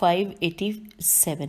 587।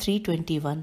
321।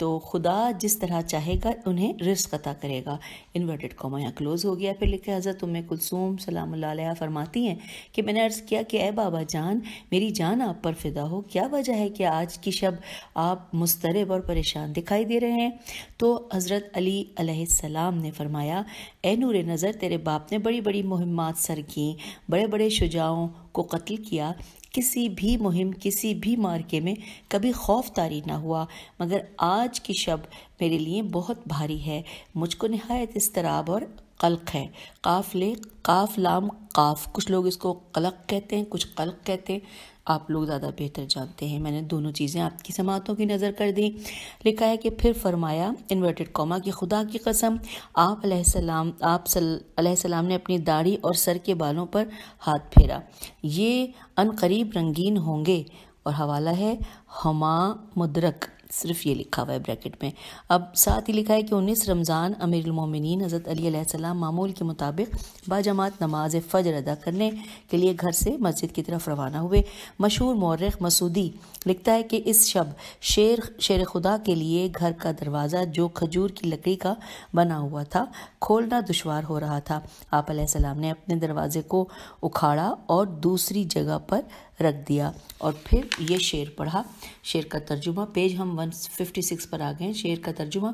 تو خدا جس طرح چاہے گا انہیں رزق عطا کرے گا. انورٹڈ کاما یہاں کلوز ہو گیا. پھر لکھا حضرت ام کلثوم سلام اللہ علیہ فرماتی ہیں کہ میں نے عرض کیا کہ اے بابا جان، میری جان آپ پر فدا ہو، کیا وجہ ہے کہ آج کی شب آپ مضطرب اور پریشان دکھائی دے رہے ہیں؟ تو حضرت علی علیہ السلام نے فرمایا، اے نور نظر، تیرے باپ نے بڑی بڑی مہمات سر کیں، بڑے بڑے شجاعوں کو قتل کیا، کسی بھی مہم، کسی بھی مارکے میں کبھی خوف طاری نہ ہوا، مگر آج کی شب میرے لیے بہت بھاری ہے، مجھ کو نہایت اضطراب اور قلق ہے. قاف لام قاف، کچھ لوگ اس کو قلق کہتے ہیں، کچھ قلق کہتے ہیں، آپ لوگ زیادہ بہتر جانتے ہیں. میں نے دونوں چیزیں آپ کی سماعتوں کی نظر کر دی. لکھا ہے کہ پھر فرمایا انورٹڈ کاما کہ خدا کی قسم، آپ علیہ السلام نے اپنی داڑھی اور سر کے بالوں پر ہاتھ پھیرا، یہ ان قریب رنگین ہوں گے. اور حوالہ ہے ہما مدرک، صرف یہ لکھا ہوا ہے بریکٹ میں. اب ساتھ ہی لکھا ہے کہ 19 رمضان امیر المومنین حضرت علی علیہ السلام معمول کے مطابق باجماعت نماز فجر ادا کرنے کے لیے گھر سے مسجد کی طرف روانہ ہوئے. مشہور مورخ مسعودی لکھتا ہے کہ اس شب شیر خدا کے لیے گھر کا دروازہ جو کھجور کی لکڑی کا بنا ہوا تھا کھولنا دشوار ہو رہا تھا. آپ علیہ السلام نے اپنے دروازے کو اکھاڑا اور دوسری جگہ پر رکھ دیا اور پھر یہ شعر پڑھا. شعر کا ترجمہ، پیج ہم 156 پر آ گئے. شعر کا ترجمہ،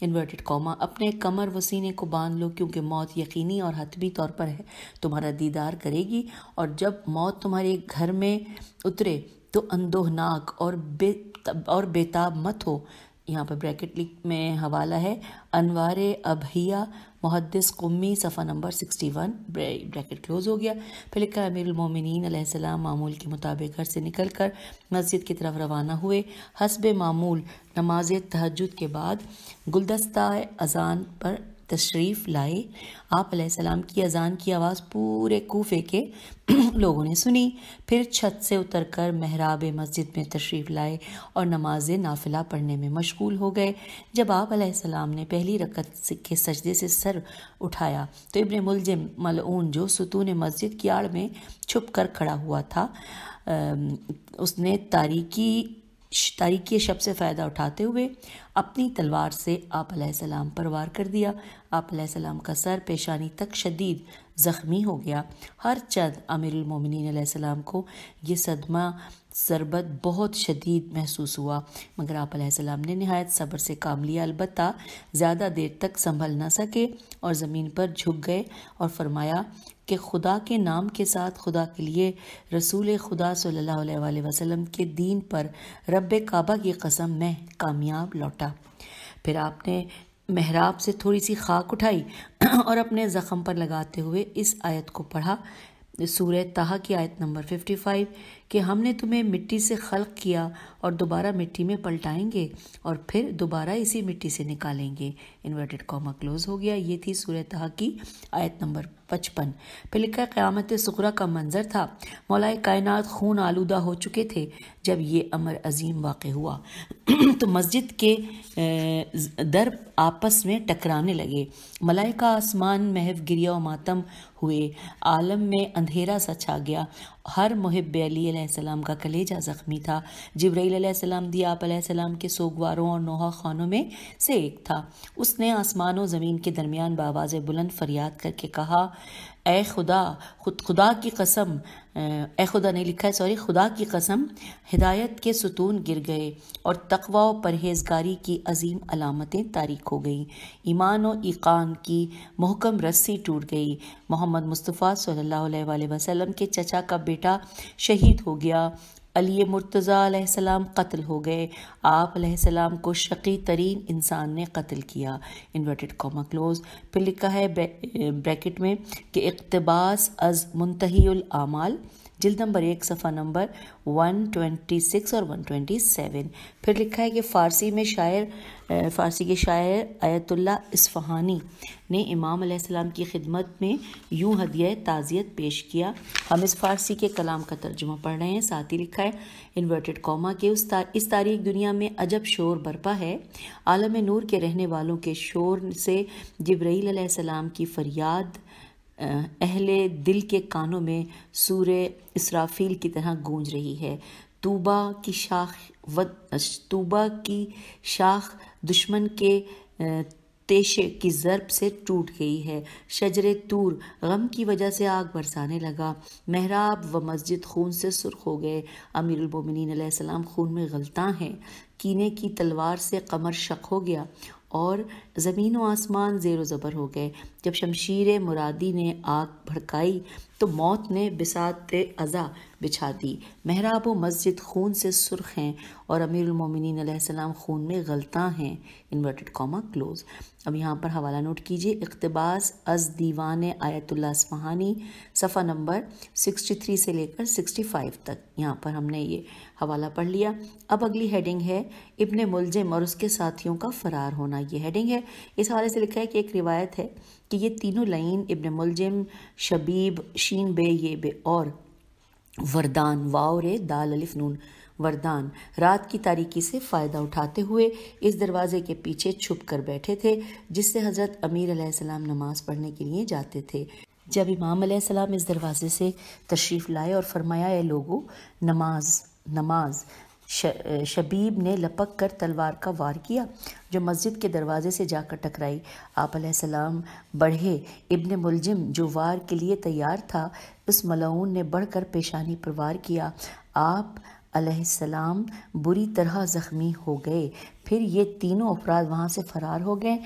انورٹڈ کاما، اپنے کمر و سینے کو باندھ لو کیونکہ موت یقینی اور حتمی طور پر ہے تمہارا دیدار کرے گی، اور جب موت تمہارے گھر میں اترے تو اندوہناک اور بےتاب مت ہو. یہاں پر بریکٹ میں حوالہ ہے انوار ابہیہ محدث قمی صفحہ نمبر 61، بریکٹ کلوز ہو گیا. پھر لکھا امیر المومنین علیہ السلام معمول کے مطابق گھر سے نکل کر مسجد کی طرف روانہ ہوئے. حسب معمول نماز تہجد کے بعد گلدستہ اذان پر تشریف لائے. آپ علیہ السلام کی اذان کی آواز پورے کوفے کے لوگوں نے سنی. پھر چھت سے اتر کر محراب مسجد میں تشریف لائے اور نماز نافلہ پڑھنے میں مشغول ہو گئے. جب آپ علیہ السلام نے پہلی رکعت کے سجدے سے سر اٹھایا تو ابن ملجم ملعون جو ستون مسجد کی آڑ میں چھپ کر کھڑا ہوا تھا، اس نے تاریکی شب سے فائدہ اٹھاتے ہوئے اپنی تلوار سے آپ علیہ السلام پر وار کر دیا. آپ علیہ السلام کا سر پیشانی تک شدید زخمی ہو گیا. ہر چند امیر المومنین علیہ السلام کو یہ صدمہ ضربت بہت شدید محسوس ہوا، مگر آپ علیہ السلام نے نہایت صبر سے کام لیا. البتہ زیادہ دیر تک سنبھل نہ سکے اور زمین پر جھک گئے اور فرمایا کہ خدا کے نام کے ساتھ، خدا کے لیے، رسول خدا صلی اللہ علیہ وآلہ وسلم کے دین پر، رب کعبہ کی قسم، میں کامیاب لوٹا. پھر آپ نے محراب سے تھوڑی سی خاک اٹھائی اور اپنے زخم پر لگاتے ہوئے اس آیت کو پڑھا، سورہ طٰہٰ کی آیت نمبر 55، کہ ہم نے تمہیں مٹی سے خلق کیا اور دوبارہ مٹی میں پلٹائیں گے اور پھر دوبارہ اسی مٹی سے نکالیں گے. انورٹڈ کاما کلوز ہو گیا. یہ تھی سورہ طٰہٰ کی آیت نمبر 55. پھر لکھا قیامت صغریٰ کا منظر تھا. مولائے کائنات خون آلودہ ہو چکے تھے جب یہ امر عظیم واقع ہوا تو مسجد کے در آپس میں ٹکرانے لگے. ملائکہ آسمان محو گریہ و ماتم ہوئے. عالم میں اندھیرا سا چھا گیا. ہر محب علی علیہ السلام کا کلیجہ زخمی تھا. جبرائیل علیہ السلام بھی آپ علیہ السلام کے سوگواروں اور نوحہ خانوں میں سے ایک تھا. اس نے آسمان و زمین کے درمیان بآواز بلند فریاد کر کے کہا، اے خدا، خدا کی قسم، خدا کی قسم، ہدایت کے ستون گر گئے اور تقوی و پرہیزگاری کی عظیم علامتیں تاریک ہو گئیں. ایمان و ایقان کی محکم رسی ٹوٹ گئی. محمد مصطفیٰ صلی اللہ علیہ وآلہ وسلم کے چچا کا بیٹا شہید ہو گیا. علی مرتضیٰ علیہ السلام قتل ہو گئے. آپ علیہ السلام کو شقی ترین انسان نے قتل کیا. Inverted comma close. پھر لکھا ہے بریکٹ میں کہ اقتباس از منتہی الاعمال، جلد نمبر 1 صفحہ نمبر 126 اور 127. پھر لکھا ہے کہ فارسی کے شاعر آیت اللہ اصفہانی نے امام علیہ السلام کی خدمت میں یوں ہدیہ تعزیت پیش کیا. ہم اس فارسی کے کلام کا ترجمہ پڑھ رہے ہیں. ساتھ ہی لکھا ہے انورٹڈ کاما کہ اس تاریک دنیا میں عجب شور برپا ہے. عالم نور کے رہنے والوں کے شور سے جبرائیل علیہ السلام کی فریاد اہل دل کے کانوں میں سورہ اسرافیل کی طرح گونج رہی ہے. طوبہ کی شاخ دشمن کے تیشے کی ضرب سے ٹوٹ گئی ہے۔ شجر طور غم کی وجہ سے آگ برسانے لگا۔ محراب و مسجد خون سے سرخ ہو گئے۔ امیر المومنین علیہ السلام خون میں غلطاں ہیں۔ کینے کی تلوار سے قمر شق ہو گیا اور زمین و آسمان زیر و زبر ہو گئے۔ جب شمشیر مرادی نے آگ بھڑکائی تو موت نے بساط عزا بچھا دی۔ محراب و مسجد خون سے سرخ ہیں اور امیر المومنین علیہ السلام خون میں غلطاں ہیں، انورٹڈ کاما کلوز۔ اب یہاں پر حوالہ نوٹ کیجئے، اقتباس از دیوان آیت اللہ اصفہانی، صفحہ نمبر 63 سے لے کر 65 تک۔ یہاں پر ہم نے یہ حوالہ پڑھ لیا۔ اب اگلی ہیڈنگ ہے ابن ملجم اور اس کے ساتھیوں کا فرار ہونا، یہ ہیڈنگ ہے۔ اس حوالے سے لکھا ہے کہ ایک روایت ہے کہ یہ تینوں لائن ابن ملجم، شبیب شین بے یہ بے اور وردان واو رے دال الف نون وردان رات کی تاریکی سے فائدہ اٹھاتے ہوئے اس دروازے کے پیچھے چھپ کر بیٹھے تھے جس سے حضرت امیر علیہ السلام نماز پڑھنے کے لیے جاتے تھے۔ جب امام علیہ السلام اس دروازے سے تشریف لائے اور فرمایا اے لوگو نماز، شبیب نے لپک کر تلوار کا وار کیا جو مسجد کے دروازے سے جا کر ٹکرائی۔ آپ علیہ السلام بڑھے، ابن ملجم جو وار کے لیے تیار تھا اس ملعون نے بڑھ کر پیشانی پر وار کیا۔ آپ علیہ السلام بری طرح زخمی ہو گئے۔ پھر یہ تینوں افراد وہاں سے فرار ہو گئے۔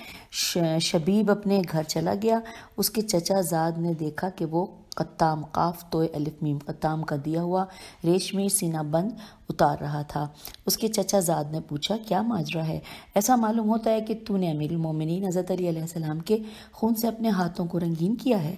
شبیب اپنے گھر چلا گیا۔ اس کے چچا زاد نے دیکھا کہ وہ قطام قاف تو الف میم قطام کا دیا ہوا ریشمی سینہ بند اتار رہا تھا۔ اس کے چچا زاد نے پوچھا کیا ماجرا ہے؟ ایسا معلوم ہوتا ہے کہ تو نے امیر المومنین حضرت علی علیہ السلام کے خون سے اپنے ہاتھوں کو رنگین کیا ہے۔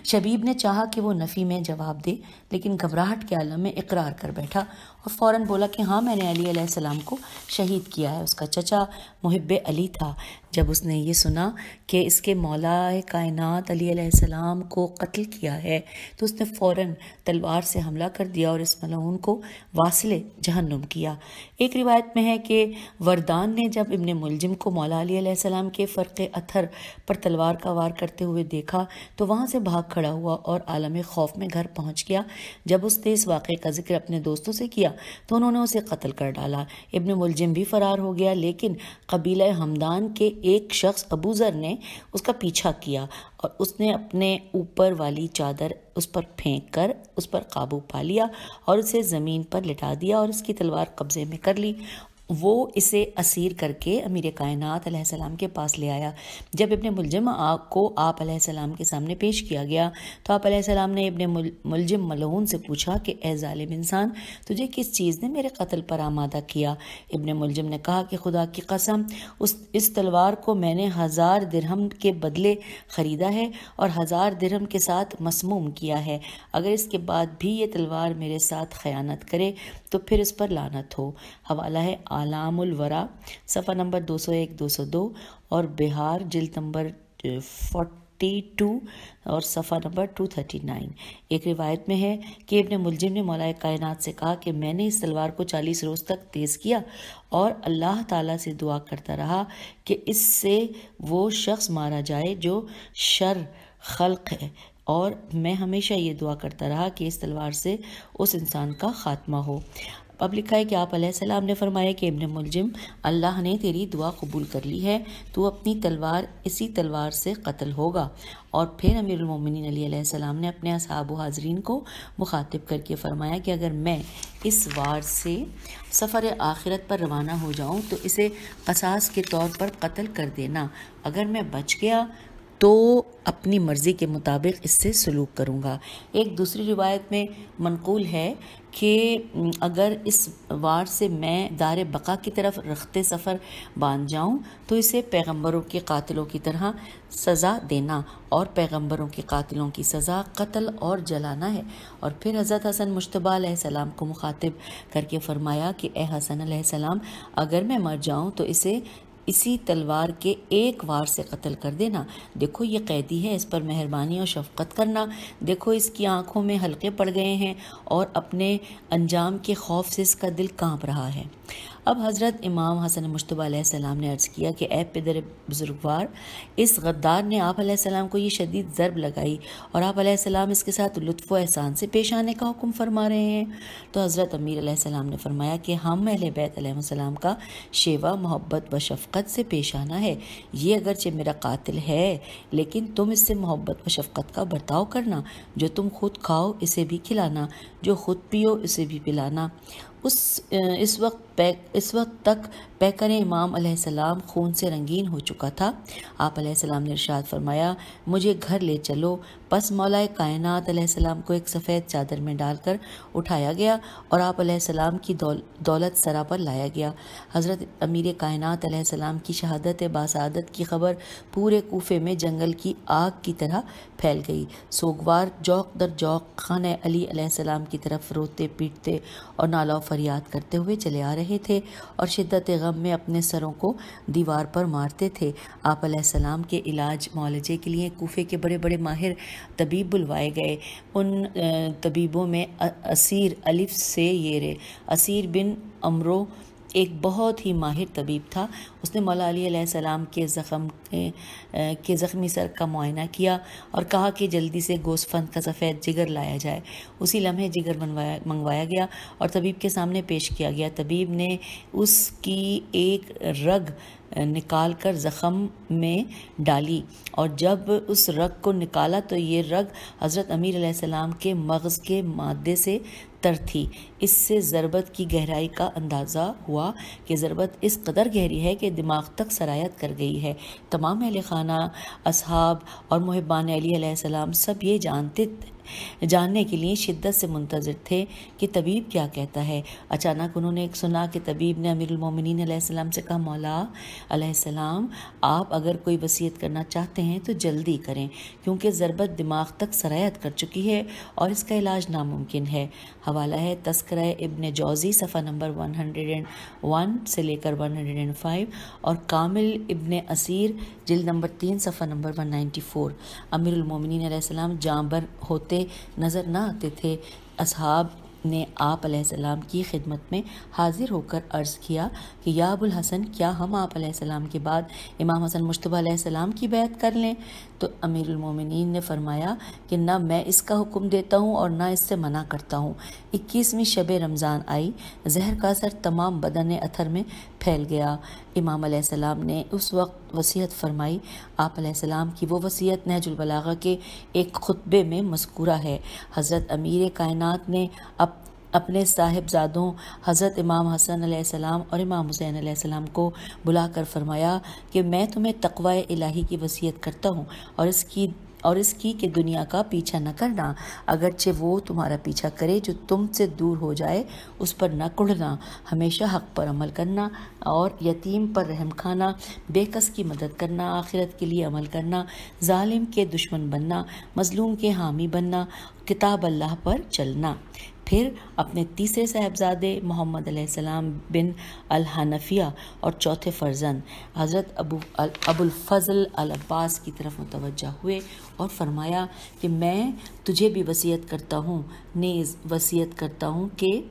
شبیب نے چاہا کہ وہ نفی میں جواب دے لیکن گھبراہٹ کے عالم میں اقرار کر بیٹھا اور فوراً بولا کہ ہاں میں نے علی علیہ السلام کو شہید کیا ہے۔ اس کا چچا محب علی تھا۔ جب اس نے یہ سنا کہ اس کے مولا کائنات علی علیہ السلام کو قتل کیا ہے تو اس نے فوراً تلوار سے حملہ کر دیا اور اس ملعون کو واصل جہنم کیا۔ ایک روایت میں ہے کہ وردان نے جب ابن ملجم کو مولا علی علیہ السلام کے فرق اتھر پر تلوار کا وار کرتے ہوئے دیکھا تو وہاں سے بھاگ کھڑا ہوا اور عالم خوف میں گھر پہنچ گیا۔ جب اس نے اس واقعے کا ذکر اپنے دوستوں سے کیا تو انہوں نے اسے قتل کر ڈالا۔ ابن ملجم بھی فرار ہو گیا لیکن قبیلہ ہمدان کے ایک شخص ابو ذر نے اس کا پیچھا کیا اور اس نے اپنے اوپر والی چادر اس پر پھینک کر اس پر قابو پا لیا اور اسے زمین پر لٹا دیا اور اس کی تلوار قبضے میں کر لی۔ وہ اسے اسیر کر کے امیر کائنات علیہ السلام کے پاس لے آیا۔ جب ابن ملجم کو آپ علیہ السلام کے سامنے پیش کیا گیا تو آپ علیہ السلام نے ابن ملجم ملعون سے پوچھا کہ اے ظالم انسان تجھے کس چیز نے میرے قتل پر آمادہ کیا؟ ابن ملجم نے کہا کہ خدا کی قسم اس تلوار کو میں نے 1000 درہم کے بدلے خریدا ہے اور 1000 درہم کے ساتھ مسموم کیا ہے۔ اگر اس کے بعد بھی یہ تلوار میرے ساتھ خیانت کرے تو پھر اس پر لعنت ہو۔ حوالہ ہے اعلام الورا صفحہ نمبر 201-202 اور بہار جلد نمبر 42 اور صفحہ نمبر 239۔ ایک روایت میں ہے کہ ابن ملجم نے مولا کائنات سے کہا کہ میں نے اس تلوار کو 40 روز تک تیز کیا اور اللہ تعالیٰ سے دعا کرتا رہا کہ اس سے وہ شخص مارا جائے جو شر خلق ہے، اور میں ہمیشہ یہ دعا کرتا رہا کہ اس تلوار سے اس انسان کا خاتمہ ہو۔ اب لکھا ہے کہ آپ علیہ السلام نے فرمایا کہ ابن ملجم اللہ نے تیری دعا قبول کر لی ہے، تو اپنی تلوار اسی تلوار سے قتل ہوگا۔ اور پھر امیر المومنین علی علیہ السلام نے اپنے اصحاب و حاضرین کو مخاطب کر کے فرمایا کہ اگر میں اس وار سے سفر آخرت پر روانہ ہو جاؤں تو اسے قصاص کے طور پر قتل کر دینا، اگر میں بچ گیا تو اپنی مرضی کے مطابق اس سے سلوک کروں گا۔ ایک دوسری روایت میں منقول ہے کہ اگر اس وار سے میں دار بقا کی طرف رخت سفر باندھ جاؤں تو اسے پیغمبروں کے قاتلوں کی طرح سزا دینا، اور پیغمبروں کے قاتلوں کی سزا قتل اور جلانا ہے۔ اور پھر حضرت حسن مجتبیٰ علیہ السلام کو مخاطب کر کے فرمایا کہ اے حسن علیہ السلام اگر میں مر جاؤں تو اسے اسی تلوار کے ایک وار سے قتل کر دینا۔ دیکھو یہ قیدی ہے، اس پر مہربانی اور شفقت کرنا۔ دیکھو اس کی آنکھوں میں حلقے پڑ گئے ہیں اور اپنے انجام کے خوف سے اس کا دل کانپ رہا ہے۔ اب حضرت امام حسن مجتبی علیہ السلام نے عرض کیا کہ اے پدر بزرگوار، اس غدار نے آپ علیہ السلام کو یہ شدید ضرب لگائی اور آپ علیہ السلام اس کے ساتھ لطف و احسان سے پیش آنے کا حکم فرما رہے ہیں۔ تو حضرت امیر علیہ السلام نے فرمایا کہ ہم اہل بیت علیہ السلام کا شیوا، محبت و شفقت سے پیش آنا ہے۔ یہ اگرچہ میرا قاتل ہے لیکن تم اس سے محبت و شفقت کا برتاؤ کرنا، جو تم خود کھاؤ اسے بھی کھلانا، جو خود پیو اسے بھی پلانا۔ اس وقت تک پیکر امام علیہ السلام خون سے رنگین ہو چکا تھا۔ آپ علیہ السلام نے ارشاد فرمایا، مجھے گھر لے چلو۔ پس مولا کائنات علیہ السلام کو ایک سفید چادر میں ڈال کر اٹھایا گیا اور آپ علیہ السلام کی دولت سرا پر لایا گیا۔ حضرت امیر کائنات علیہ السلام کی شہادت باسعادت کی خبر پورے کوفے میں جنگل کی آگ کی طرح پھیل گئی۔ سوگوار جوق در جوق خانہ علی علیہ السلام کی طرف روتے پیٹتے اور نالہ و فریاد کرتے ہوئے چلے آ رہے تھے اور شدت غم میں اپنے سروں کو دیوار پر مارتے تھے۔ آپ علیہ السلام کے علاج معالجے کے لیے کوفے کے بڑے بڑے ماہر طبیب بلوائے گئے۔ ان طبیبوں میں اسیر بن عمرو ایک بہت ہی ماہر طبیب تھا۔ اس نے مولا علی علیہ السلام کے زخمی سر کا معائنہ کیا اور کہا کہ جلدی سے گوسفند کا سفید جگر لایا جائے۔ اسی لمحے جگر منگوایا گیا اور طبیب کے سامنے پیش کیا گیا۔ طبیب نے اس کی ایک رگ نکال کر زخم میں ڈالی اور جب اس رگ کو نکالا تو یہ رگ حضرت امیر علیہ السلام کے مغز کے مادے سے تر تھی۔ اس سے ضربت کی گہرائی کا اندازہ ہوا کہ ضربت اس قدر گہری ہے کہ دماغ تک سرایت کر گئی ہے۔ تمام اہل خانہ، اصحاب اور محبان علی علیہ السلام سب یہ جاننے کے لیے شدت سے منتظر تھے کہ طبیب کیا کہتا ہے۔ اچانک انہوں نے سنا کہ طبیب نے امیر المومنین علیہ السلام سے کہا، مولا علیہ السلام، آپ اگر کوئی وصیت کرنا چاہتے ہیں تو جلدی کریں، کیونکہ ضربت دماغ تک سرایت کر چکی ہے اور اس کا علاج ناممکن ہے۔ حوالہ ہے تذکرہ ابن جوزی صفحہ نمبر 101 سے لے کر 105 اور کامل ابن اسیر جلد نمبر 3 صفحہ نمبر 194۔ امیر المومنین علیہ السلام جاں بر ہوتے نظر نہ آتے تھے۔ اصحاب نے آپ علیہ السلام کی خدمت میں حاضر ہو کر عرض کیا کہ یا ابو الحسن، کیا ہم آپ علیہ السلام کے بعد امام حسن مجتبی علیہ السلام کی بیعت کر لیں؟ تو امیر المومنین نے فرمایا کہ نہ میں اس کا حکم دیتا ہوں اور نہ اس سے منع کرتا ہوں۔ 21ویں شب رمضان آئی، زہر کا اثر تمام بدن اطہر میں پھیل گیا۔ امام علیہ السلام نے اس وقت وصیت فرمائی۔ آپ علیہ السلام کی وہ وصیت نہج البلاغہ کے ایک خطبے میں مذکورہ ہے۔ حضرت امیر کائنات نے اپنے صاحبزادوں حضرت امام حسن علیہ السلام اور امام حسین علیہ السلام کو بلا کر فرمایا کہ میں تمہیں تقوی الہی کی وصیت کرتا ہوں اور اس کی کہ دنیا کا پیچھا نہ کرنا، اگرچہ وہ تمہارا پیچھا کرے، جو تم سے دور ہو جائے اس پر نہ کڑنا، ہمیشہ حق پر عمل کرنا اور یتیم پر رحم کھانا، بے کس کی مدد کرنا، آخرت کے لیے عمل کرنا، ظالم کے دشمن بننا، مظلوم کے حامی بننا، کتاب اللہ پر چلنا۔ پھر اپنے تیسرے صاحبزادے محمد علیہ السلام بن الحنفیہ اور چوتھے فرزند حضرت ابو الفضل العباس کی طرف متوجہ ہوئے اور فرمایا کہ میں تجھے بھی وصیت کرتا ہوں، نیز وصیت کرتا ہوں کہ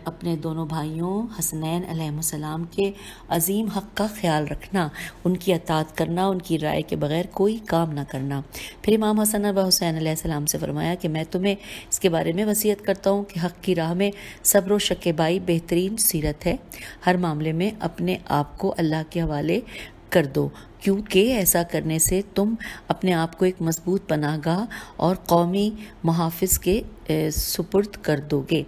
اپنے دونوں بھائیوں حسنین علیہ السلام کے عظیم حق کا خیال رکھنا، ان کی اطاعت کرنا، ان کی رائے کے بغیر کوئی کام نہ کرنا۔ پھر امام حسن و حسین علیہ السلام سے فرمایا کہ میں تمہیں اس کے بارے میں وصیت کرتا ہوں کہ حق کی راہ میں صبر و شکیبائی بہترین سیرت ہے۔ ہر معاملے میں اپنے آپ کو اللہ کے حوالے کر دو، کیونکہ ایسا کرنے سے تم اپنے آپ کو ایک مضبوط پناہ گاہ اور قومی محافظ کے سپرد کر دو گے۔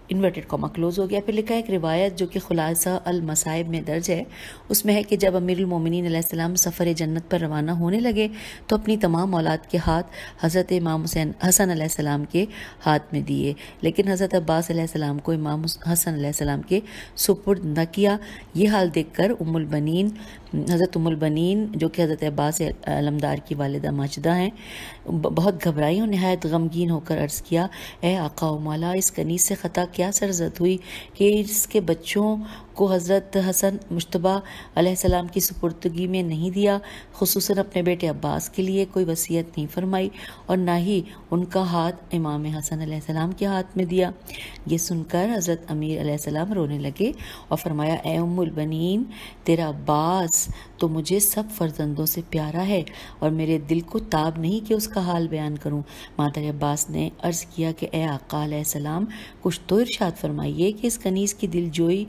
انورٹڈ کاما کلوز ہو گیا۔ پھر لکھا ہے ایک روایت جو کہ خلاصہ المصائب میں درج ہے، اس میں ہے کہ جب امیر المومنین علیہ السلام سفر جنت پر روانہ ہونے لگے تو اپنی تمام اولاد کے ہاتھ حضرت امام حسن علیہ السلام کے ہاتھ میں دیے، لیکن حضرت عباس علیہ السلام کو امام حسن علیہ السلام کے سپرد نہ کیا۔ یہ حال دیکھ کر حضرت ام البنین جو کہ حضرت عباس علمدار کی والدہ ماجدہ ہیں، بہت گھبرائی اور نہایت غمگین ہو کر عرض کیا، اے آقا و مولا، اس کنیز سے خطا کیا سرزد ہوئی کہ اس کے بچوں کو حضرت حسن مجتبیٰ علیہ السلام کی سپردگی میں نہیں دیا، خصوصاً اپنے بیٹے عباس کے لیے کوئی وصیت نہیں فرمائی اور نہ ہی ان کا ہاتھ امام حسن علیہ السلام کے ہاتھ میں دیا۔ یہ سن کر حضرت امیر علیہ السلام رونے لگے اور فرمایا، اے ام البنین، تیرا عباس تو مجھے سب فرزندوں سے پیارا ہے اور میرے دل کو تاب نہیں کہ اس کا حال بیان کروں۔ مادر عباس نے عرض کیا کہ اے آقا علیہ السلام، کچھ تو ارشاد فرمائیے کہ اس کنیز کی دل جوئی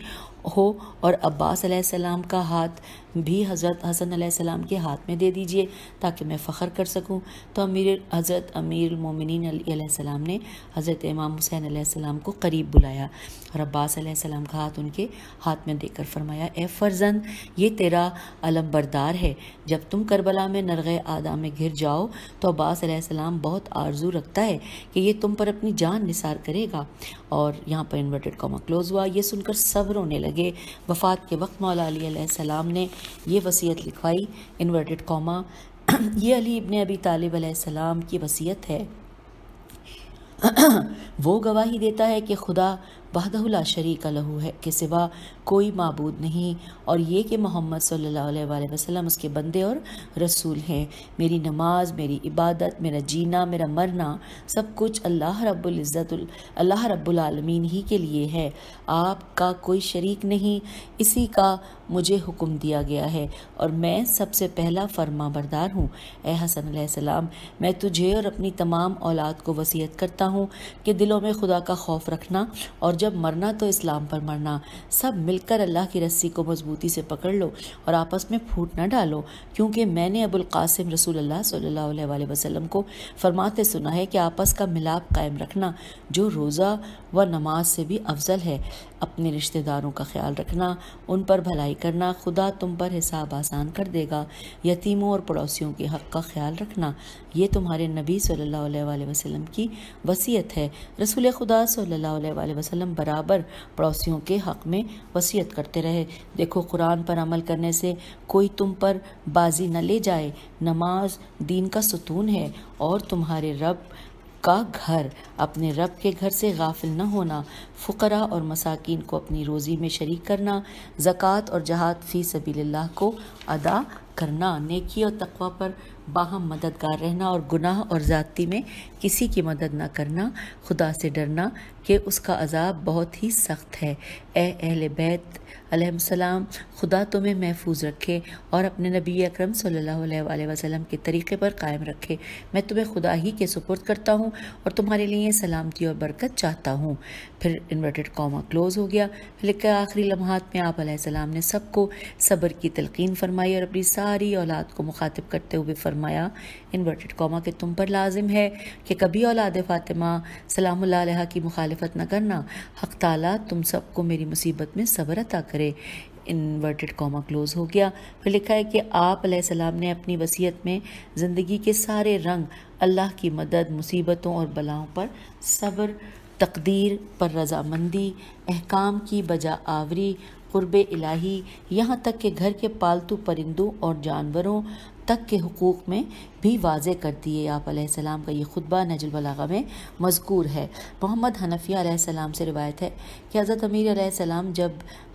ہو اور عباس علیہ السلام کا ہاتھ بھی حضرت حسن علیہ السلام کے ہاتھ میں دے دیجئے تاکہ میں فخر کر سکوں۔ تو حضرت امیر المومنین علیہ السلام نے حضرت امام حسین علیہ السلام کو قریب بلایا اور عباس علیہ السلام کا ہاتھ ان کے ہاتھ میں دے کر فرمایا، اے فرزند، یہ تیرا علم بردار ہے۔ جب تم کربلا میں نرغِ آدھا میں گر جاؤ تو عباس علیہ السلام بہت آرزو رکھتا ہے کہ یہ تم پر اپنی جان نثار کرے گا۔ اور یہاں پر انورٹڈ کاما کلوز ہوا۔ یہ سن کر سب رونے لگے۔ وفات کے وقت مولا علی علیہ السلام نے یہ وصیت لکھوائی، انورٹڈ کاما، یہ علی ابن ابی طالب علیہ السلام کی وصیت ہے۔ وہ گواہی دیتا ہے کہ خدا وحدہ لا شریک لہ ہے کے سوا کوئی معبود نہیں، اور یہ کہ محمد صلی اللہ علیہ وآلہ وسلم اس کے بندے اور رسول ہیں۔ میری نماز، میری عبادت، میرا جینا، میرا مرنا، سب کچھ اللہ رب العالمین ہی کے لیے ہے۔ آپ کا کوئی شریک نہیں، اسی کا مجھے حکم دیا گیا ہے اور میں سب سے پہلا فرما بردار ہوں۔ اے حسن علیہ السلام، میں تجھے اور اپنی تمام اولاد کو وصیت کرتا ہوں کہ دلوں میں خدا کا خوف رکھنا اور جب مرنا تو اسلام پر مرنا۔ سب مل کر اللہ کی رسی کو مضبوطی سے پکڑ لو اور آپس میں پھوٹ نہ ڈالو، کیونکہ میں نے ابو القاسم رسول اللہ صلی اللہ علیہ وآلہ وسلم کو فرماتے سنا ہے کہ آپس کا ملاپ قائم رکھنا جو روزہ و نماز سے بھی افضل ہے۔ اپنے رشتہ داروں کا خیال رکھنا، ان پر بھلائی کرنا، خدا تم پر حساب آسان کر دے گا۔ یتیموں اور پڑوسیوں کے حق کا خیال رکھنا، یہ تمہارے نبی صلی اللہ علیہ وآلہ وسلم کی وصیت ہے۔ رسول خدا صلی اللہ علیہ وآلہ وسلم برابر پڑوسیوں کے حق میں وصیت کرتے رہے۔ دیکھو، قرآن پر عمل کرنے سے کوئی تم پر بازی نہ لے جائے۔ نماز دین کا ستون ہے اور تمہارے رب کا گھر، اپنے رب کے گھر سے غافل نہ ہونا، فقراء اور مساکین کو اپنی روزی میں شریک کرنا، زکوٰۃ اور جہاد فی سبیل اللہ کو ادا کرنا، نیکی اور تقوی پر باہم مددگار رہنا اور گناہ اور زیادتی میں کسی کی مدد نہ کرنا، خدا سے ڈرنا کہ اس کا عذاب بہت ہی سخت ہے۔ اے اہل بیت علیہ السلام، خدا تمہیں محفوظ رکھے اور اپنے نبی اکرم صلی اللہ علیہ وآلہ وسلم کے طریقے پر قائم رکھے۔ میں تمہیں خدا ہی کے سپرد کرتا ہوں اور تمہارے لیے سلامتی اور برکت چاہتا ہوں۔ پھر انورٹڈ کاما کلوز ہو گیا۔ لیکن آخری لمحات میں آپ علیہ السلام نے سب کو صبر کی تلقین فرمائی اور اپنی ساری اولاد کو مخاطب کرتے ہوئے فرمایا، انورٹڈ کاما، کہ تم پر لازم ہے کہ کبھی اولاد فاطمہ سلام اللہ علیہ کی مخالفت نہ کرنا۔ حق تعالیٰ تم سب کو میری مصیبت میں صبر عطا کرے۔ انورٹڈ کاما کلوز ہو گیا۔ پھر لکھا ہے کہ آپ علیہ السلام نے اپنی وصیت میں زندگی کے سارے رنگ، اللہ کی مدد، مصیبتوں اور بلاؤں پر صبر، تقدیر پر رضامندی، احکام کی بجا آوری، قرب الہی، یہاں تک کہ گھر کے پالتو پرندوں اور جانوروں تک کے حقوق میں بھی واضح کر دیے۔ آپ علیہ السلام کا یہ خطبہ نہج البلاغہ میں مذکور ہے۔ محمد حنفیہ علیہ السلام سے روایت ہے کہ حضرت امیر علیہ السلام جب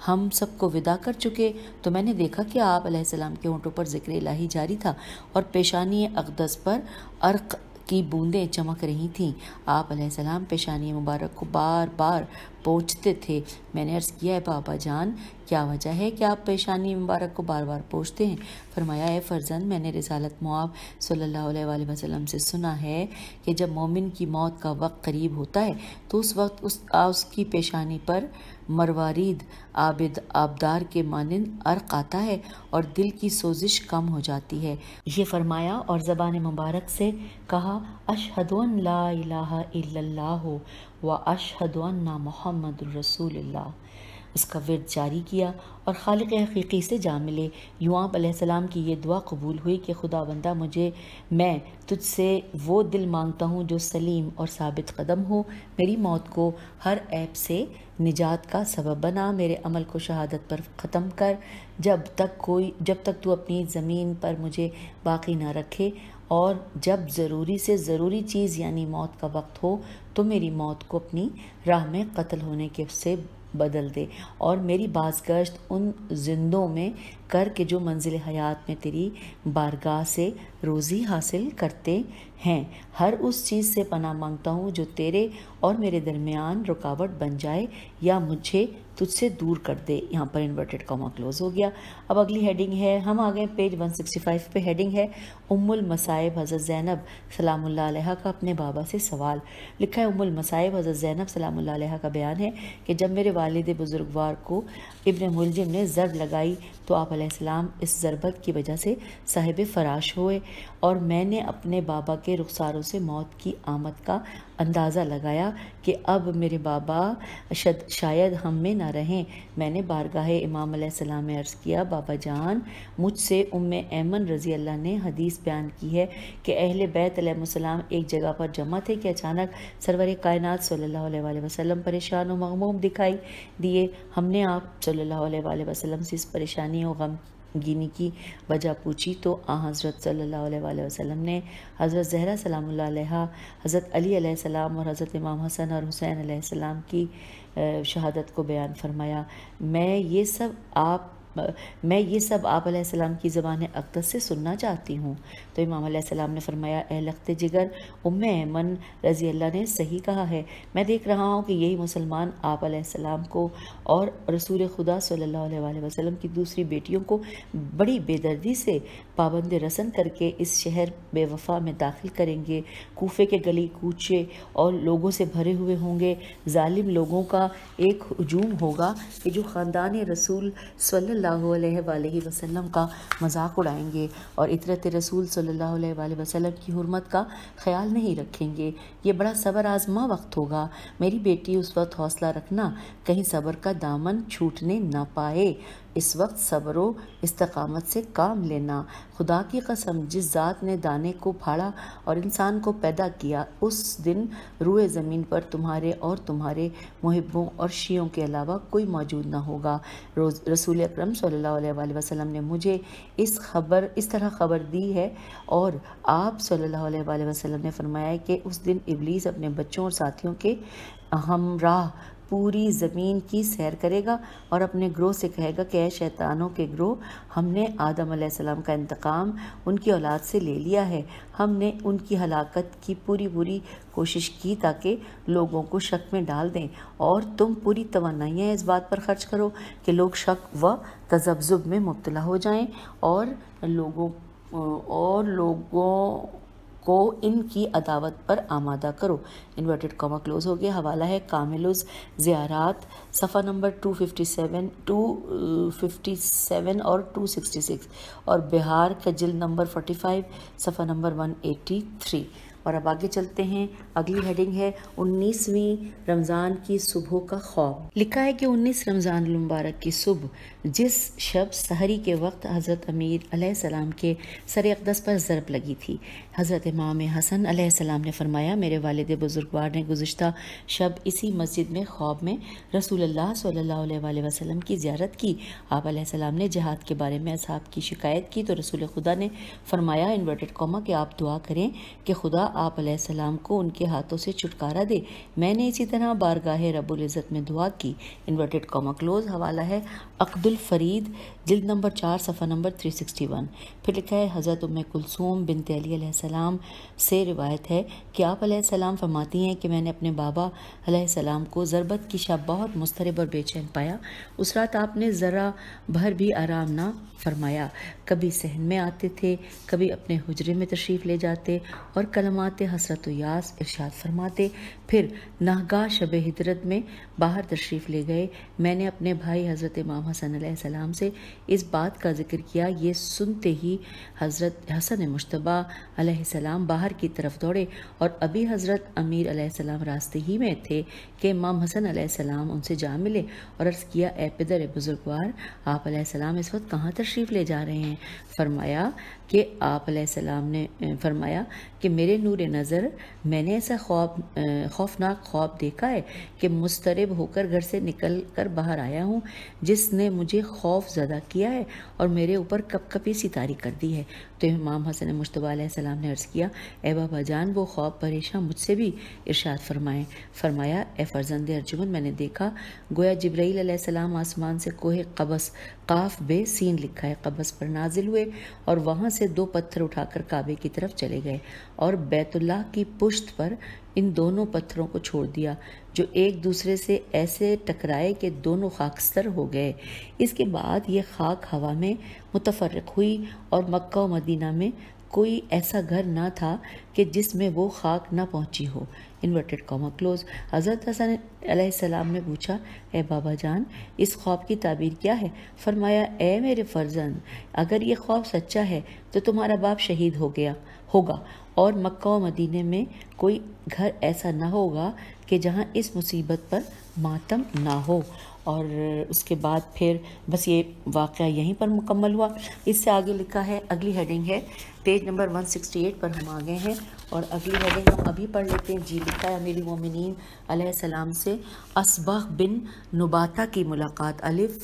ہم سب کو وداع کر چکے تو میں نے دیکھا کہ آپ علیہ السلام کے ہونٹوں پر ذکر الہی جاری تھا اور پیشانی اقدس پر عرق کی بوندیں چمک رہی تھیں۔ آپ علیہ السلام پیشانی مبارک کو بار بار پوچھتے تھے۔ میں نے عرض کیا، ہے بابا جان، کیا وجہ ہے کہ آپ پیشانی مبارک کو بار بار پوچھتے ہیں؟ فرمایا، اے فرزند، میں نے رسالت مآب صلی اللہ علیہ وآلہ وسلم سے سنا ہے کہ جب مومن کی موت کا وقت قریب ہوتا ہے تو اس وقت اس کی پیشانی پر مروارید آبدار کے مانند عرق آتا ہے اور دل کی سوزش کم ہو جاتی ہے۔ یہ فرمایا اور زبان مبارک سے کہا، اشہد ان لا الہ الا اللہ و اشہد ان محمد رسول اللہ۔ اس کا ورد جاری کیا اور خالق حقیقی سے جا ملے۔ یوں آپ علیہ السلام کی یہ دعا قبول ہوئی کہ خدا بندہ، میں تجھ سے وہ دل مانگتا ہوں جو سلیم اور ثابت قدم ہو، میری موت کو ہر عیب سے نجات کا سبب بنا، میرے عمل کو شہادت پر ختم کر، جب تک تو اپنی زمین پر مجھے باقی نہ رکھے، اور جب ضروری سے ضروری چیز یعنی موت کا وقت ہو تو میری موت کو اپنی راہ میں قتل ہونے سے بدل دے، اور میری بازگشت ان زندوں میں کر کے جو منزل حیات میں تیری بارگاہ سے روزی حاصل کرتے ہیں۔ ہر اس چیز سے پناہ مانگتا ہوں جو تیرے اور میرے درمیان رکاوٹ بن جائے یا مجھے تجھ سے دور کر دے۔ یہاں پر انورٹڈ کاما کلوز ہو گیا۔ اب اگلی ہیڈنگ ہے، ہم آگئے پیج 165 پہ، ہیڈنگ ہے ام المصائب حضرت زینب سلام اللہ علیہ کا اپنے بابا سے سوال۔ لکھا ہے ام المصائب حضرت زینب سلام اللہ علیہ کا بیان ہے کہ جب میرے والد بزرگوار کو ابن ملجم نے ضرب لگائی تو آپ علیہ السلام اس ضربت کی وجہ سے صاحب فراش ہوئے، اور میں نے اپنے بابا کے رخساروں سے موت کی آمد کا اندازہ لگایا کہ اب میرے بابا شاید ہم میں نہ رہیں۔ میں نے بارگاہ امام علیہ السلام میں عرض کیا، بابا جان، مجھ سے ام ایمن رضی اللہ نے حدیث بیان کی ہے کہ اہل بیت علیہ السلام ایک جگہ پر جمع تھے کہ اچانک سرور کائنات صلی اللہ علیہ وآلہ وسلم پریشان و مغموم دکھائی دیے۔ ہم نے آپ صلی اللہ علیہ وآلہ وسلم سے اس پریشانی و غمگینی کی وجہ پوچھی تو حضرت صلی اللہ علیہ وآلہ وسلم نے حضرت زہرا سلام اللہ علیہ، حضرت علی علیہ السلام اور حضرت امام حسن اور حسین علیہ السلام کی شہادت کو بیان فرمایا۔ میں یہ سب آپ علیہ السلام کی زبان اقدس سے سننا چاہتی ہوں۔ تو امام علیہ السلام نے فرمایا، اے لخت جگر، ام ایمن رضی اللہ نے صحیح کہا ہے۔ میں دیکھ رہا ہوں کہ یہی مسلمان آپ علیہ السلام کو اور رسول خدا صلی اللہ علیہ وآلہ وسلم کی دوسری بیٹیوں کو بڑی بے دردی سے پابند رسن کر کے اس شہر بے وفا میں داخل کریں گے۔ کوفے کے گلی کوچے اور لوگوں سے بھرے ہوئے ہوں گے۔ ظالم لوگوں کا ایک ہجوم ہوگا کہ جو خاندان رسول صلی اللہ علیہ وآلہ وسلم کا مذاق اڑائیں گے اور عطرت رسول صلی اللہ علیہ وآلہ وسلم کی حرمت کا خیال نہیں رکھیں گے۔ یہ بڑا صبر آزما وقت ہوگا۔ میری بیٹی اس وقت حوصلہ رکھنا، کہیں صبر کا دامن چھوٹنے نہ پائے۔ اس وقت صبر و استقامت سے کام لینا۔ خدا کی قسم، جس ذات نے دانے کو پھاڑا اور انسان کو پیدا کیا، اس دن روئے زمین پر تمہارے اور تمہارے محبوں اور شیعوں کے علاوہ کوئی موجود نہ ہوگا۔ رسول اکرم صلی اللہ علیہ وآلہ وسلم نے مجھے اس طرح خبر دی ہے، اور آپ صلی اللہ علیہ وآلہ وسلم نے فرمایا ہے کہ اس دن ابلیس اپنے بچوں اور ساتھیوں کے ہمراہ پوری زمین کی سیر کرے گا اور اپنے گروہ سے کہے گا کہ اے شیطانوں کے گروہ، ہم نے آدم علیہ السلام کا انتقام ان کی اولاد سے لے لیا ہے۔ ہم نے ان کی ہلاکت کی پوری کوشش کی تاکہ لوگوں کو شک میں ڈال دیں، اور تم پوری توانائیاں اس بات پر خرچ کرو کہ لوگ شک و تذبذب میں مبتلا ہو جائیں، اور لوگوں کو ان کی عداوت پر آمادہ کرو۔ انورٹڈ کاما کلوز ہو گیا۔ حوالہ ہے کامل الزیارات، صفحہ نمبر 257 اور 266، اور بہار کا جلد نمبر 45، صفحہ نمبر 183۔ اور اب آگے چلتے ہیں، اگلی ہیڈنگ ہے 19ویں رمضان کی صبح کا خواب۔ لکھا ہے کہ 19 رمضان المبارک کی صبح، جس شب سحری کے وقت حضرت امیر علیہ السلام کے سر اقدس پر ضرب لگی تھی، حضرت امام حسن علیہ السلام نے فرمایا، میرے والد بزرگوار نے گزشتہ شب اسی مسجد میں خواب میں رسول اللہ صلی اللہ علیہ وآلہ وسلم کی زیارت کی۔ آپ علیہ السلام نے جہاد کے بارے میں اصحاب کی شکایت کی تو رسول خدا نے فرمایا، انورٹڈ کاما، کہ آپ دعا کریں کہ خدا آپ علیہ السلام کو ان کے ہاتھوں سے چھٹکارا دے۔ میں نے اسی طرح بارگاہ رب العزت میں دعا کی۔ Inverted comma close. حوالہ ہے عقد الفرید، جلد نمبر 4، صفحہ نمبر 361۔ پھر لکھا ہے حضرت ام کلثوم بنت علی علیہ السلام سے روایت ہے کہ آپ علیہ السلام فرماتی ہیں کہ میں نے اپنے بابا علیہ السلام کو ضربت کی شب بہت مضطرب اور بے چین پایا۔ اس رات آپ نے ذرا بھر بھی آرام نہ فرمایا، کبھی صحن میں آتے تھے، کبھی اپنے حجرے میں تشریف لے جاتے اور کلمات حسرت و یاس ارشاد فرماتے، پھر ناگاہ شب ہجرت میں باہر تشریف لے گئے۔ میں نے اپنے بھائی حضرت امام حسن علیہ السلام سے اس بات کا ذکر کیا، یہ سنتے ہی حضرت حسن مجتبی علیہ السلام باہر کی طرف دوڑے، اور ابھی حضرت امیر علیہ السلام راستے ہی میں تھے کہ امام حسن علیہ السلام ان سے جا ملے اور عرض کیا، اے پدر بزرگوار، آپ علیہ السلام اس وقت کہاں تشریف لے جا رہے ہیں؟ فرمایا کہ آپ علیہ السلام نے فرمایا کہ میرے نور نظر، میں نے ایسا خوفناک خواب دیکھا ہے کہ مضطرب ہو کر گھر سے نکل کر باہر آیا ہوں، جس نے مجھے خوف زدہ کیا ہے اور میرے اوپر کپ کپی سی طاری کر دی ہے۔ تو امام حسن مجتبیٰ علیہ السلام نے عرض کیا، اے بابا جان، وہ خواب پریشان مجھ سے بھی ارشاد فرمائیں۔ فرمایا، اے فرزند ارجمن، میں نے دیکھا گویا جبرائیل علیہ السلام آسمان سے کوہ قبس، قاف بے سین لکھا ہے، قبس پر نازل ہوئے اور وہاں سے 2 پتھر اٹھا کر کعبے کی طرف چلے گئے اور بیت اللہ کی پشت پر ان دونوں پتھروں کو چھوڑ دیا، جو ایک دوسرے سے ایسے ٹکرائے کہ دونوں خاکستر ہو گئے۔ اس کے بعد یہ خاک ہوا میں متفرق ہوئی اور مکہ و مدینہ میں کوئی ایسا گھر نہ تھا کہ جس میں وہ خاک نہ پہنچی ہو۔ Inverted comma close. حضرت حسن علیہ السلام نے پوچھا، اے بابا جان، اس خواب کی تعبیر کیا ہے؟ فرمایا، اے میرے فرزند، اگر یہ خواب سچا ہے تو تمہارا باپ شہید ہوگا اور مکہ و مدینے میں کوئی گھر ایسا نہ ہوگا کہ جہاں اس مصیبت پر ماتم نہ ہو۔ اور اس کے بعد پھر بس یہ واقعہ یہیں پر مکمل ہوا۔ اس سے آگے لکھا ہے، اگلی ہیڈنگ ہے پیج نمبر 168 پر ہم آگے ہیں، اور اگلی ہیڈنگ ہم ابھی پڑھ لیتے ہیں۔ جی، لکھا ہے امیر المومنین علیہ السلام سے اسبغ بن نباتہ کی ملاقات، الف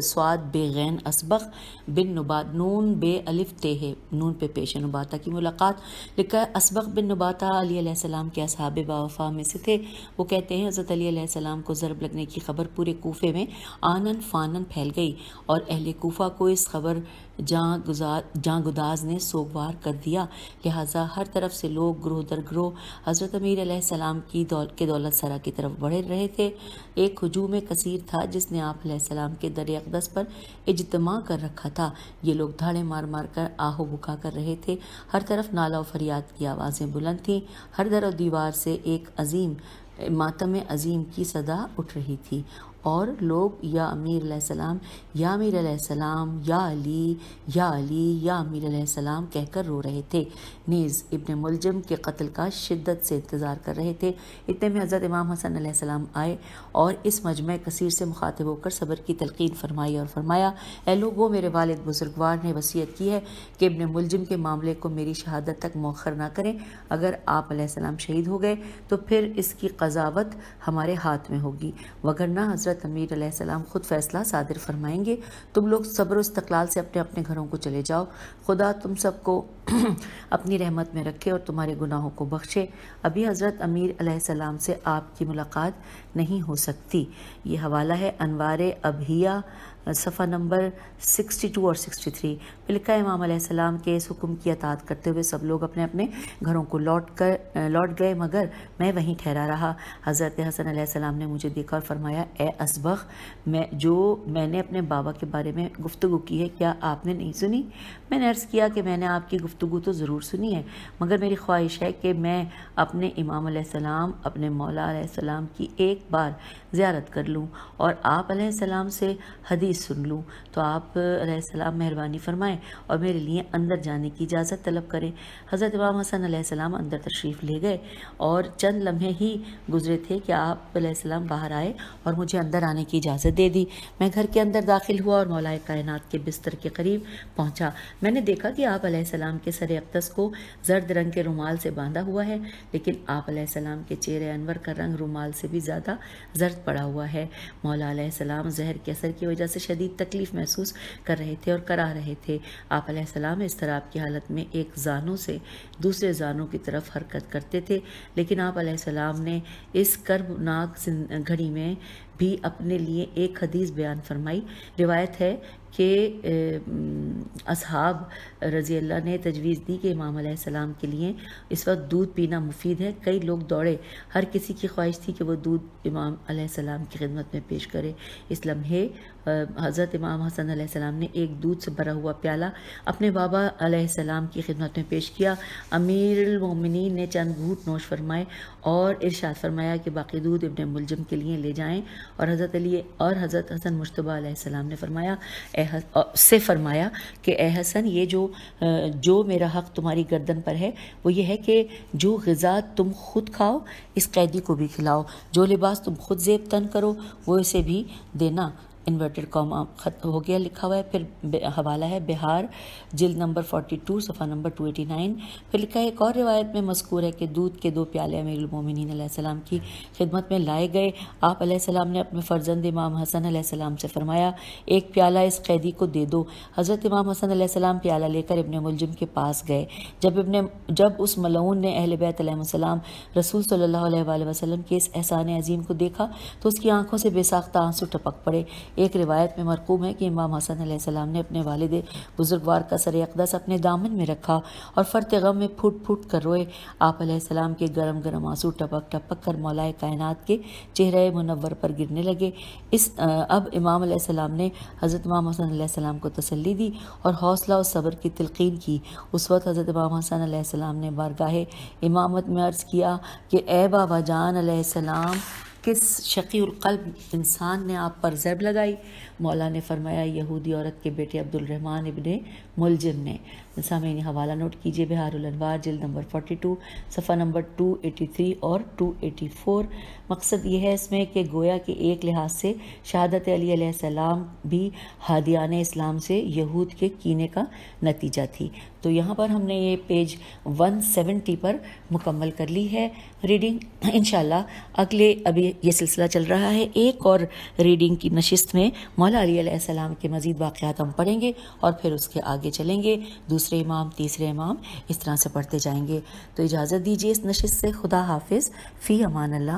صاد بے غین، اسبغ بن نبات، نون بے الف تے ہے، نون پہ پیش ہے، نباتہ کی ملاقات۔ لکھا ہے اسبغ بن نباتہ علی علیہ السلام کے اصحاب باوفا میں سے تھے۔ وہ کہتے ہیں حضرت علی علیہ السلام کو ضرب لگنے کی خبر پورے کوفے میں آنن فانن پھیل گئی اور اہل کوفہ کو اس خبر جاں گداز نے سوگوار کر دیا، لہٰذا ہر طرف سے لوگ گروہ در گروہ حضرت امیر علیہ السلام کے دولت سرا کی طرف بڑھ رہے تھے۔ ایک ہجوم کثیر تھا جس نے آپ علیہ السلام کے در اقدس پر اجتماع کر رکھا تھا۔ یہ لوگ دھاڑے مار مار کر آہو بکا کر رہے تھے، ہر طرف نالہ و فریاد کی آوازیں بلند تھیں، ہر در و دیوار سے ایک عظیم ماتم عظیم کی صدا اٹھ رہی تھی، اور لوگ یا امیر علیہ السلام، یا امیر علیہ السلام، یا علی، یا علی، یا امیر علیہ السلام کہہ کر رو رہے تھے، نیز ابن ملجم کے قتل کا شدت سے انتظار کر رہے تھے۔ اتنے میں حضرت امام حسن علیہ السلام آئے اور اس مجمع کثیر سے مخاطب ہو کر صبر کی تلقین فرمائی اور فرمایا، اے لوگو، میرے والد بزرگوار نے وصیت کی ہے کہ ابن ملجم کے معاملے کو میری شہادت تک مؤخر نہ کریں۔ اگر آپ علیہ السلام شہید ہو گئے تو پھر اس کی قضاوت ہمارے ہاتھ میں ہوگی، وگرنہ حضرت امیر علیہ السلام خود فیصلہ صادر فرمائیں گے۔ تم لوگ صبر و استقلال سے اپنے اپنے گھروں کو چلے جاؤ، خدا تم سب کو اپنی رحمت میں رکھے اور تمہارے گناہوں کو بخشے۔ ابھی حضرت امیر علیہ السلام سے آپ کی ملاقات نہیں ہو سکتی۔ یہ حوالہ ہے انوار ابہیہ، صفحہ نمبر 62 اور 63 میں لکھا ہے، امام علیہ السلام کے اس حکم کی اطاعت کرتے ہوئے سب لوگ اپنے اپنے گھروں کو لوٹ گئے، مگر میں وہیں ٹھہرا رہا۔ حضرت حسن علیہ السلام نے مجھے دیکھا اور فرمایا، اے اسبغ، میں نے اپنے بابا کے بارے میں گفتگو کی ہے، کیا آپ نے نہیں سنی؟ میں نے عرض کیا کہ میں نے آپ کی گفتگو تو ضرور سنی ہے، مگر میری خواہش ہے کہ میں اپنے امام علیہ السلام، اپنے مولا علیہ السلام کی ایک بار زیارت کر لوں اور آپ علیہ السلام سے حدیث سن لوں۔ تو آپ علیہ السلام مہربانی فرمائیں اور میرے لیے اندر جانے کی اجازت طلب کریں۔ حضرت امام حسن علیہ السلام اندر تشریف لے گئے اور چند لمحے ہی گزرے تھے کہ آپ علیہ السلام باہر آئے اور مجھے اندر آنے کی اجازت دے دی۔ میں گھر کے اندر داخل ہوا اور مولا کائنات کے بستر کے قریب پہنچا۔ میں نے دیکھا کہ آپ علیہ السلام کے سر اقدس کو زرد رنگ کے رومال سے باندھا ہوا ہے، لیکن آپ علیہ السلام کے چہرے انور کا رنگ رومال سے بھی زیادہ زرد پڑا ہوا ہے۔ مولا علیہ السلام زہر کے اثر کی وجہ سے شدید تکلیف محسوس کر رہے تھے اور کرا رہے تھے۔ آپ علیہ السلام اس طرح کی حالت میں ایک زانوں سے دوسرے زانوں کی طرف حرکت کرتے تھے، لیکن آپ علیہ السلام نے اس کربناک گھڑی میں بھی اپنے لیے ایک حدیث بیان فرمائی۔ روایت ہے کہ اصحاب رضی اللہ نے تجویز دی کہ امام علیہ السلام کے لیے اس وقت دودھ پینا مفید ہے۔ کئی لوگ دوڑے، ہر کسی کی خواہش تھی کہ وہ دودھ امام علیہ السلام کی خدمت میں پیش کرے۔ اس لمحے حضرت امام حسن علیہ السلام نے ایک دودھ سے بھرا ہوا پیالہ اپنے بابا علیہ السلام کی خدمت میں پیش کیا۔ امیر المومنین نے چند گھونٹ نوش فرمائے اور ارشاد فرمایا کہ باقی دودھ ابن ملجم کے لیے لے جائیں، اور حضرت حسن مجتبیٰ علیہ السلام نے فرمایا کہ اے حسن، یہ جو میرا حق تمہاری گردن پر ہے وہ یہ ہے کہ جو غذا تم خود کھاؤ اس قیدی کو بھی کھلاؤ، جو لباس تم خود زیب تن کرو وہ اسے بھی دینا، انورٹڈ کاما ہو گیا لکھا ہوا ہے، پھر حوالہ ہے بہار جلد نمبر 42 صفحہ نمبر 289۔ پھر لکھا ہے ایک اور روایت میں مذکور ہے کہ دودھ کے 2 پیالے امیر المومنین علیہ السلام کی خدمت میں لائے گئے۔ آپ علیہ السلام نے اپنے فرزند امام حسن علیہ السلام سے فرمایا ایک پیالہ اس قیدی کو دے دو۔ حضرت امام حسن علیہ السلام پیالہ لے کر ابن ملجم کے پاس گئے۔ جب اس ملعون نے اہل بیت علیہ السلام رسول صلی اللہ علیہ وآلہ وسلم کے اس احسان عظیم کو دیکھا تو اس کی آنکھوں سے بے ساختہ آنسو ٹپک پڑے۔ ایک روایت میں مرقوم ہے کہ امام حسن علیہ السلام نے اپنے والد بزرگوار کا سر اقدس اپنے دامن میں رکھا اور فرط غم میں پھوٹ پھوٹ کر روئے۔ آپ علیہ السلام کے گرم گرم آنسو ٹپک ٹپک کر مولا کائنات کے چہرے منور پر گرنے لگے۔ اب امام علیہ السلام نے حضرت امام حسن علیہ السلام کو تسلی دی اور حوصلہ و صبر کی تلقین کی۔ اس وقت حضرت امام حسن علیہ السلام نے بارگاہ امامت میں عرض کیا کہ اے بابا جان علیہ السلام، کس شقی القلب انسان نے آپ پر ضرب لگائی؟ مولا نے فرمایا یہودی عورت کے بیٹے عبد الرحمن ابن ملجم نے۔ سامعین حوالہ نوٹ کیجیے بہار الانوار جلد نمبر 42 صفحہ نمبر 283 اور 284۔ مقصد یہ ہے اس میں کہ گویا کہ ایک لحاظ سے شہادت علی علیہ السلام بھی ہادیان اسلام سے یہود کے کینے کا نتیجہ تھی۔ تو یہاں پر ہم نے یہ پیج 170 پر مکمل کر لی ہے ریڈنگ۔ انشاءاللہ اگلے ابھی یہ سلسلہ چل رہا ہے، ایک اور ریڈنگ کی نشست میں مولا علی علیہ السلام کے مزید واقعات ہم پڑھیں گے اور پھر اس کے آگے چلیں گے، دوسرے امام تیسرے امام اس طرح سے پڑھتے جائیں گے۔ تو اجازت دیجیے اس نشست سے، خدا حافظ، فی امان اللہ۔